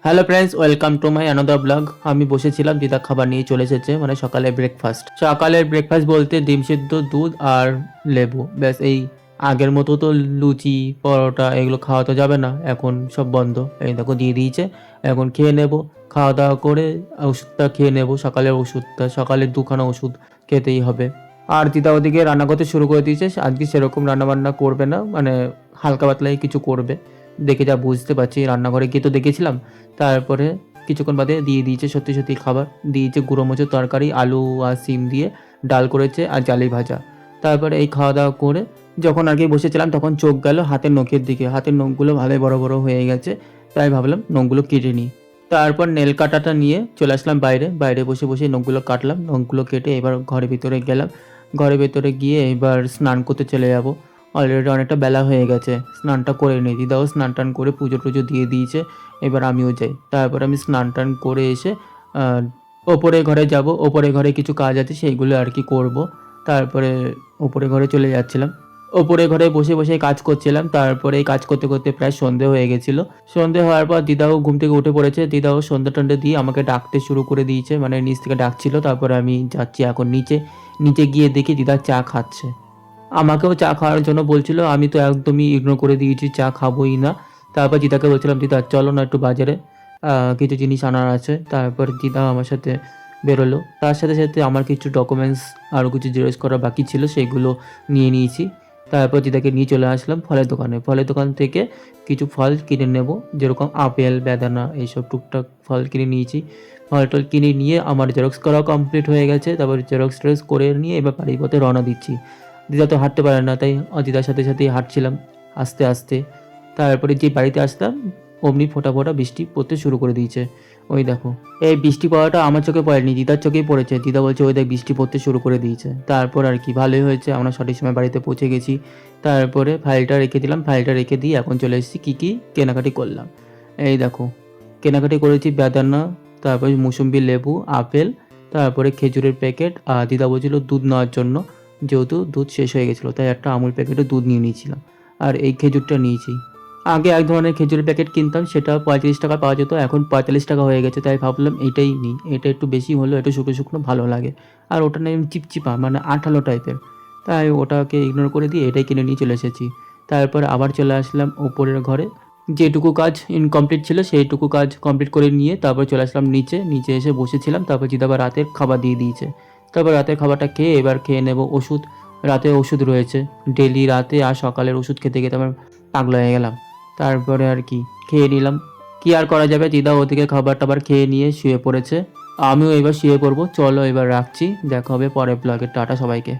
Hello friends, welcome to my another blog. আমি বসেছিলাম, দিদা খাবার নিয়ে চলে এসেছে, মানে সকালের ব্রেকফাস্ট। সকালের ব্রেকফাস্ট বলতে ডিম সিদ্ধ, দুধ আর লেবু, ব্যাস। এই আগের মতো তো লুচি পরোটা এগুলো খাওয়া তো যাবে না, এখন সব বন্ধ। এই দেখো দিয়ে দিয়েছে, এখন খেয়ে নেব। খাওয়া দাওয়া করে ওষুধটা খেয়ে নেব, সকালের ওষুধটা, সকালের দুখানা ওষুধ খেতেই হবে। আর দিদা ওদিকে রান্না করতে শুরু করে দিয়েছে। আজকে সেরকম রান্নাবান্না করবে না, মানে হালকা পাতলাই কিছু করবে, দেখে যা বুঝতে পারছি। রান্নাঘরে গিয়ে তো দেখেছিলাম। তারপরে কিছুক্ষণ বাদে দিয়ে দিয়েছে সত্যি সত্যি খাবার। দিয়েছে গুঁড়ো মোচের তরকারি, আলু আর সিম দিয়ে ডাল করেছে আর জালি ভাজা। তারপরে এই খাওয়া দাওয়া করে যখন আর কি বসেছিলাম, তখন চোখ গেল হাতের নখের দিকে। হাতের নখগুলো ভালোই বড় বড় হয়ে গেছে, তাই ভাবলাম নখগুলো কেটে নিই। তারপর নেল কাটাটা নিয়ে চলে আসলাম বাইরে। বাইরে বসে বসে নখগুলো কাটলাম। নখগুলো কেটে এবার ঘরের ভিতরে গেলাম। ঘরের ভেতরে গিয়ে এবার স্নান করতে চলে যাব। অলরেডি অনেকটা বেলা হয়ে গেছে, স্নানটা করে নিই। দিদাও স্নান টান করে পুজো টুজো দিয়ে দিয়েছে, এবার আমিও যাই। তারপর আমি স্নান টান করে এসে ওপরে ঘরে যাব। ওপরে ঘরে কিছু কাজ আছে, সেইগুলো আর কি করব। তারপরে ওপরে ঘরে চলে যাচ্ছিলাম। ওপরে ঘরে বসে বসে কাজ করছিলাম। তারপরে এই কাজ করতে করতে প্রায় সন্ধে হয়ে গেছিলো। সন্ধে হওয়ার পর দিদাও ঘুম থেকে উঠে পড়েছে। দিদাও সন্ধে টন্ধে দিয়ে আমাকে ডাকতে শুরু করে দিয়েছে, মানে নিচ থেকে ডাকছিল। তারপরে আমি যাচ্ছি এখন নিচে। নিচে গিয়ে দেখি দিদা চা খাচ্ছে। আমাকেও চা খাওয়ার জন্য বলছিল, আমি তো একদমই ইগনোর করে দিয়েছি, চা খাবোই না। তারপর দিদাকে বলছিলাম, দিদা চলো না একটু বাজারে, কিছু জিনিস আনার আছে। তারপর দিদা আমার সাথে বেরোলো। তার সাথে সাথে আমার কিছু ডকুমেন্টস আরও কিছু জেরক্স করা বাকি ছিল, সেগুলো নিয়ে নিয়েছি। তারপর দিদাকে নিয়ে চলে আসলাম ফলের দোকানে। ফলের দোকান থেকে কিছু ফল কিনে নেব, যেরকম আপেল, বেদানা, এইসব টুকটাক ফল কিনে নিয়েছি। ফল টল কিনে নিয়ে আমার জেরক্স করাও কমপ্লিট হয়ে গেছে। তারপর জেরক্স টেরক্স করে নিয়ে এবার বাড়ির পথে রওনা দিচ্ছি। দিদা তো হাঁটতে পারে না, তাই দিদার সাথে সাথেই হাঁটছিলাম আস্তে আস্তে। তারপরে যে বাড়িতে আসতাম, অমনি ফোঁটা ফোঁটা বৃষ্টি পড়তে শুরু করে দিয়েছে। ওই দেখো, এই বৃষ্টি পড়াটা আমার চোখে পড়েনি, দিদার চোখেই পড়েছে। দিদা বলছে ওই দেখ বৃষ্টি পড়তে শুরু করে দিয়েছে। তারপর আর কি ভালোই হয়েছে, আমরা সঠিক সময় বাড়িতে পৌঁছে গেছি। তারপরে ফাইলটা রেখে দিলাম। ফাইলটা রেখে দিয়ে এখন চলে এসেছি কী কী কেনাকাটি করলাম। এই দেখো, কেনাকাটি করেছি বেদানা, তারপরে মুসম্বি, লেবু, আপেল, তারপরে খেজুরের প্যাকেট। আর দিদা বলছিল দুধ নেওয়ার জন্য, যেহেতু দুধ শেষ হয়ে গেছিলো, তাই একটা আমুল প্যাকেটে দুধ নিয়ে নিয়েছিলাম। আর এই খেজুরটা নিয়েছি। আগে এক ধরনের খেজুরের প্যাকেট কিনতাম, সেটা 35 টাকা পাওয়া যেত, এখন 45 টাকা হয়ে গেছে। তাই ভাবলাম এইটাই নিই, এটা একটু বেশি হলো, একটু শুকনো শুকনো ভালো লাগে। আর ওটা নেই চিপচিপা, মানে আঠালো টাইপের, তাই ওটাকে ইগনোর করে দিয়ে এটাই কিনে নিয়ে চলে এসেছি। তারপর আবার চলে আসলাম ওপরের ঘরে। যেটুকু কাজ ইনকমপ্লিট ছিল সেইটুকু কাজ কমপ্লিট করে নিয়ে তারপর চলে আসলাম নিচে। নিচে এসে বসেছিলাম। তারপর দিদা আবার রাতের খাবার দিয়ে দিয়েছে। তারপর রাতের খাবারটা খেয়ে এবার খেয়ে নেব ওষুধ। রাতে ওষুধ রয়েছে ডেলি, রাতে আর সকালের ওষুধ খেতে খেতে আমার পাগলা হয়ে গেলাম। তারপরে আর কি খেয়ে নিলাম। কি আর করা যাবে, দিদা ওদিকে খাবার টাবার খেয়ে নিয়ে শুয়ে পড়েছে, আমিও এবার শুয়ে পড়বো। চলো এবার রাখছি, দেখা হবে পরের ব্লগে। টাটা সবাইকে।